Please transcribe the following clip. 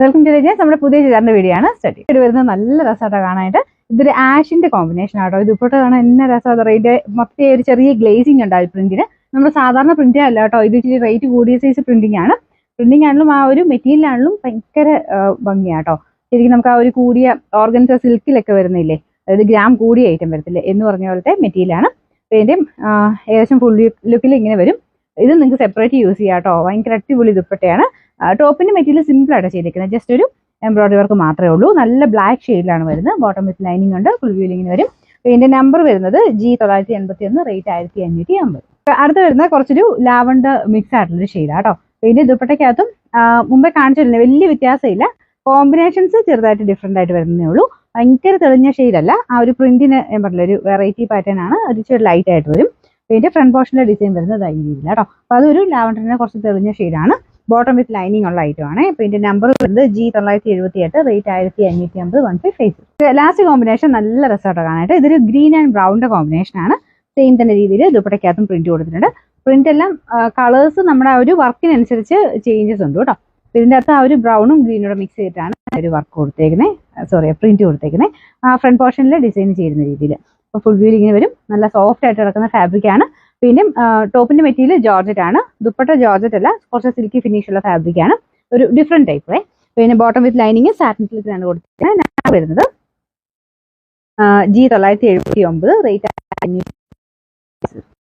Welcome to രജൻസ്. നമ്മുടെ പുതിയ ചുരിദാറിന്റെ video ആണ്. സ്റ്റഡി ഇത് വരുന്നത് നല്ല രസമായിട്ടോ കാണാനായിട്ട്. ഇതൊരു ആഷിന്റെ കോമ്പിനേഷൻ ആട്ടോ. ഇത് ദുപ്പട്ട കാണാൻ എന്നെ രസമാണ്. റേറ്റ് മൊത്തം ഒരു ചെറിയ ഗ്ലേസിംഗ് ഉണ്ടാവും പ്രിന്റിന്. നമ്മൾ സാധാരണ പ്രിന്റ് അല്ല കേട്ടോ, ഇത് ഇച്ചിരി റേറ്റ് കൂടിയ സൈസ് പ്രിന്റിംഗ് ആണ്. പ്രിന്റിംഗ് ആണെങ്കിലും ആ ഒരു മെറ്റീരിയൽ ആണെങ്കിലും ഭയങ്കര ഭംഗിയാട്ടോ. ശരിക്കും നമുക്ക് ആ ഒരു കൂടിയ ഓർഗൻസ സിൽക്കിലൊക്കെ വരുന്നില്ലേ, അതായത് ഗ്രാം കൂടിയ ഐറ്റം വരത്തില്ലേ എന്ന് പറഞ്ഞ പോലത്തെ മെറ്റീരിയൽ ആണ്. ഇതിന്റെയും ഏകദേശം ഫുൾ ലുക്കിൽ ഇങ്ങനെ വരും. ഇത് നിങ്ങൾക്ക് സെപ്പറേറ്റ് യൂസ് ചെയ്യാം കേട്ടോ. ഭയങ്കര അടിപൊളി ദുപ്പട്ടയാണ്. ടോപ്പിന്റെ മെറ്റീരിയൽ സിമ്പിൾ ആയിട്ട് ചെയ്തിരിക്കുന്നത്, ജസ്റ്റ് ഒരു എംബ്രോയിഡറി വർക്ക് മാത്രമേ ഉള്ളൂ. നല്ല ബ്ലാക്ക് ഷെയ്ഡിലാണ് വരുന്നത്. ബോട്ടം വിത്ത് ലൈനിങ് ഉണ്ട്. ഫുൾ വ്യൂലിങ്ങിന് വരും. ഇതിന്റെ നമ്പർ വരുന്നത് G981, റേറ്റ് 1550. അടുത്ത് വരുന്ന കുറച്ചൊരു ലാവണ്ടർ മിക്സ് ആയിട്ടുള്ളൊരു ഷെയ്ഡാട്ടോ. ഇതിന്റെ ദുപ്പട്ടയ്ക്കകത്തും മുമ്പേ കാണിച്ചിരുന്നത് വലിയ വ്യത്യാസമില്ല. കോമ്പിനേഷൻസ് ചെറുതായിട്ട് ഡിഫറെന്റ് ആയിട്ട് വരുന്നേ ഉള്ളൂ. ഭയങ്കര തെളിഞ്ഞ ഷെയ്ഡല്ല. ആ ഒരു പ്രിന്റിന് ഞാൻ പറഞ്ഞില്ല, ഒരു വെറൈറ്റി പാറ്റേൺ ആണ്. ഒരു ചെറിയ ലൈറ്റ് ആയിട്ട് വരും. ഇതിന്റെ ഫ്രണ്ട് പോർഷനിലെ ഡിസൈൻ വരുന്നത് ഈ രീതിയിലാണ് കേട്ടോ. അപ്പൊ അതൊരു ലാവണ്ടറിനെ കുറച്ച് തെളിഞ്ഞ ഷെയ്ഡാണ്. ബോട്ടം വിത്ത് ലൈനിങ് ഉള്ള ഐറ്റം ആണ്. ഇപ്പൊ ഇതിന്റെ നമ്പർ വരുന്നത് G978, റേറ്റ് 1550, 1550. ലാസ്റ്റ് കോമ്പിനേഷൻ നല്ല രസമായിട്ട് കാണാനായിട്ട്. ഇതൊരു ഗ്രീൻ ആൻഡ് ബ്രൗണിന്റെ കോമ്പിനേഷൻ ആണ്. സെയിം തന്നെ രീതിയിൽ ദുപ്പട്ടയ്ക്കകത്തും പ്രിന്റ് കൊടുത്തിട്ടുണ്ട്. പ്രിന്റ് എല്ലാം കളേഴ്സ് നമ്മുടെ ആ ഒരു വർക്കിനനുസരിച്ച് ചേഞ്ചസ് ഉണ്ട് കേട്ടോ. ഇതിന്റെ അകത്ത് ആ ഒരു ബ്രൗണും ഗ്രീനോടെ മിക്സ് ചെയ്തിട്ടാണ് ഒരു വർക്ക് കൊടുത്തേക്കുന്നത്, പ്രിന്റ് കൊടുത്തേക്കുന്നത്. ഫ്രണ്ട് പോർഷനിൽ ഡിസൈൻ ചെയ്യുന്ന രീതിയിൽ. അപ്പോൾ ഫുൾ വ്യൂ ഇങ്ങനെ വരും. നല്ല സോഫ്റ്റ് ആയിട്ട് കിടക്കുന്ന ഫാബ്രിക് ആണ്. പിന്നെ ടോപ്പിന്റെ മെറ്റീരിയൽ ജോർജറ്റ് ആണ്. ദുപ്പട്ട ജോർജറ്റ് അല്ല, കുറച്ച് സിൽക്കി ഫിനിഷ് ഉള്ള ഫാബ്രിക് ആണ്. ഒരു ഡിഫറെന്റ് ടൈപ്പ്. പിന്നെ ബോട്ടം വിത്ത് ലൈനിങ് സാറ്റിൻ സിൽക്കിലാണ് കൊടുത്തിരിക്കുന്നത്. വരുന്നത് G979, റേറ്റ് 550.